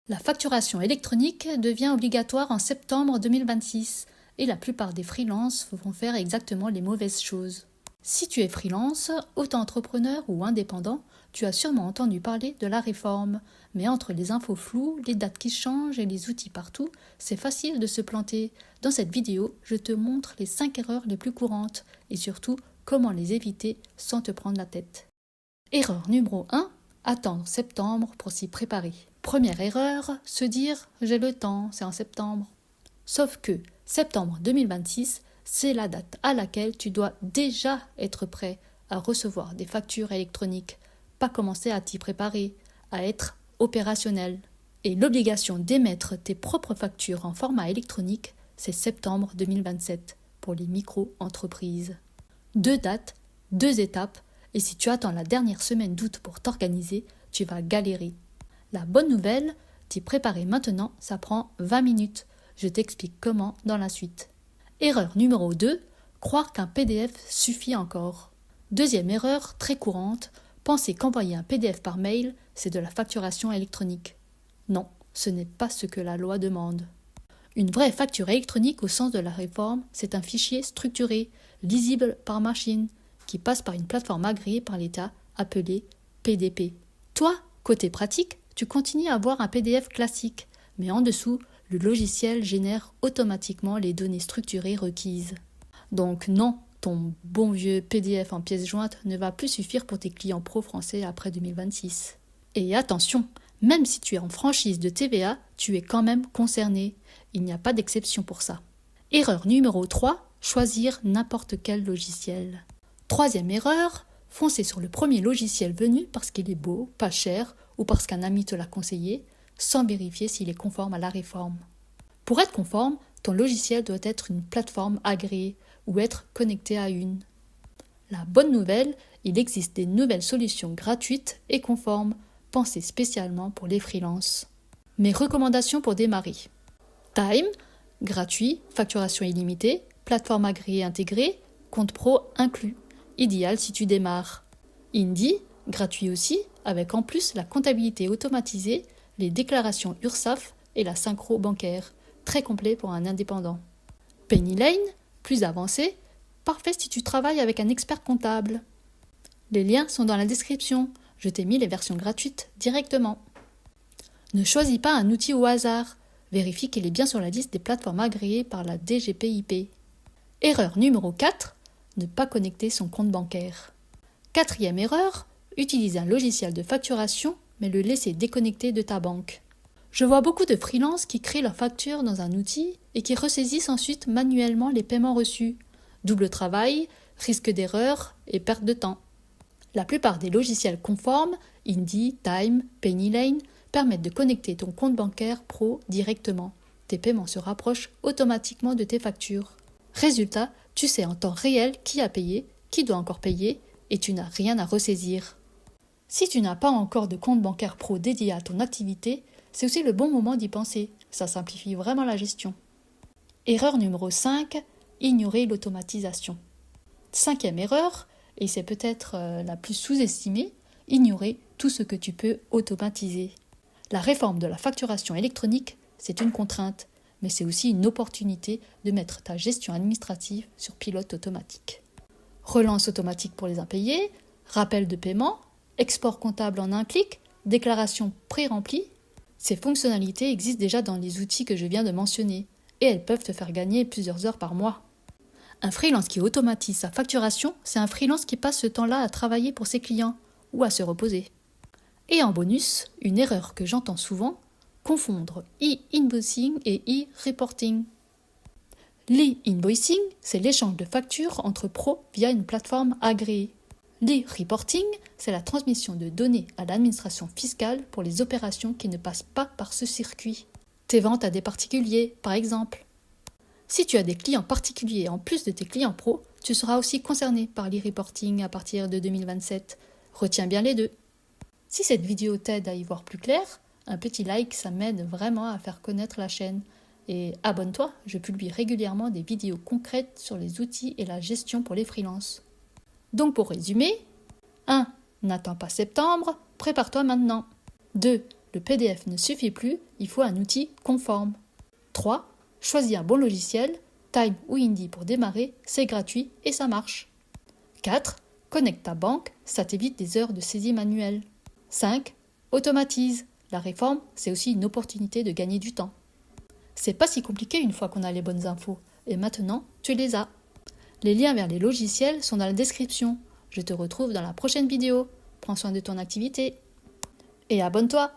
La facturation électronique devient obligatoire en septembre 2026 et la plupart des freelances vont faire exactement les mauvaises choses. Si tu es freelance, auto-entrepreneur ou indépendant, tu as sûrement entendu parler de la réforme. Mais entre les infos floues, les dates qui changent et les outils partout, c'est facile de se planter. Dans cette vidéo, je te montre les 5 erreurs les plus courantes et surtout comment les éviter sans te prendre la tête. Erreur numéro 1, attendre septembre pour s'y préparer. Première erreur, se dire « j'ai le temps, c'est en septembre ». Sauf que septembre 2026, c'est la date à laquelle tu dois déjà être prêt à recevoir des factures électroniques, pas commencer à t'y préparer, à être opérationnel. Et l'obligation d'émettre tes propres factures en format électronique, c'est septembre 2027 pour les micro-entreprises. 2 dates, 2 étapes, et si tu attends la dernière semaine d'août pour t'organiser, tu vas galérer. La bonne nouvelle, t'y préparer maintenant, ça prend 20 minutes. Je t'explique comment dans la suite. Erreur numéro 2, croire qu'un PDF suffit encore. Deuxième erreur très courante, penser qu'envoyer un PDF par mail, c'est de la facturation électronique. Non, ce n'est pas ce que la loi demande. Une vraie facture électronique au sens de la réforme, c'est un fichier structuré, lisible par machine, qui passe par une plateforme agréée par l'État appelée PDP. Toi, côté pratique, tu continues à avoir un PDF classique, mais en dessous, le logiciel génère automatiquement les données structurées requises. Donc non, ton bon vieux PDF en pièces jointes ne va plus suffire pour tes clients pro français après 2026. Et attention, même si tu es en franchise de TVA, tu es quand même concerné. Il n'y a pas d'exception pour ça. Erreur numéro 3, choisir n'importe quel logiciel. Troisième erreur, foncer sur le premier logiciel venu parce qu'il est beau, pas cher ou parce qu'un ami te l'a conseillé, sans vérifier s'il est conforme à la réforme. Pour être conforme, ton logiciel doit être une plateforme agréée ou être connecté à une. La bonne nouvelle, il existe des nouvelles solutions gratuites et conformes, pensées spécialement pour les freelances. Mes recommandations pour démarrer. Time, gratuit, facturation illimitée, plateforme agréée intégrée, compte pro inclus. Idéal si tu démarres. Indie, gratuit aussi, avec en plus la comptabilité automatisée, les déclarations URSSAF et la synchro bancaire. Très complet pour un indépendant. Pennylane, plus avancé, parfait si tu travailles avec un expert comptable. Les liens sont dans la description, je t'ai mis les versions gratuites directement. Ne choisis pas un outil au hasard, vérifie qu'il est bien sur la liste des plateformes agréées par la DGPIP. Erreur numéro 4, ne pas connecter son compte bancaire. Quatrième erreur, utiliser un logiciel de facturation mais le laisser déconnecté de ta banque. Je vois beaucoup de freelances qui créent leurs factures dans un outil et qui ressaisissent ensuite manuellement les paiements reçus. Double travail, risque d'erreur et perte de temps. La plupart des logiciels conformes, Indie, Time, Pennylane, permettent de connecter ton compte bancaire pro directement. Tes paiements se rapprochent automatiquement de tes factures. Résultat, tu sais en temps réel qui a payé, qui doit encore payer et tu n'as rien à ressaisir. Si tu n'as pas encore de compte bancaire pro dédié à ton activité, c'est aussi le bon moment d'y penser, ça simplifie vraiment la gestion. Erreur numéro 5, ignorer l'automatisation. Cinquième erreur, et c'est peut-être la plus sous-estimée, ignorer tout ce que tu peux automatiser. La réforme de la facturation électronique, c'est une contrainte, mais c'est aussi une opportunité de mettre ta gestion administrative sur pilote automatique. Relance automatique pour les impayés, rappel de paiement, export comptable en un clic, déclaration pré-remplie. Ces fonctionnalités existent déjà dans les outils que je viens de mentionner et elles peuvent te faire gagner plusieurs heures par mois. Un freelance qui automatise sa facturation, c'est un freelance qui passe ce temps-là à travailler pour ses clients ou à se reposer. Et en bonus, une erreur que j'entends souvent, confondre e-invoicing et e-reporting. L'e-invoicing, c'est l'échange de factures entre pros via une plateforme agréée. L'e-reporting, c'est la transmission de données à l'administration fiscale pour les opérations qui ne passent pas par ce circuit. Tes ventes à des particuliers, par exemple. Si tu as des clients particuliers en plus de tes clients pros, tu seras aussi concerné par l'e-reporting à partir de 2027. Retiens bien les deux. Si cette vidéo t'aide à y voir plus clair, un petit like, ça m'aide vraiment à faire connaître la chaîne. Et abonne-toi, je publie régulièrement des vidéos concrètes sur les outils et la gestion pour les freelances. Donc pour résumer, 1. N'attends pas septembre, prépare-toi maintenant. 2. Le PDF ne suffit plus, il faut un outil conforme. 3. Choisis un bon logiciel, Time ou Indy pour démarrer, c'est gratuit et ça marche. 4. Connecte ta banque, ça t'évite des heures de saisie manuelle. 5. Automatise. La réforme, c'est aussi une opportunité de gagner du temps. C'est pas si compliqué une fois qu'on a les bonnes infos. Et maintenant, tu les as. Les liens vers les logiciels sont dans la description. Je te retrouve dans la prochaine vidéo. Prends soin de ton activité. Et abonne-toi!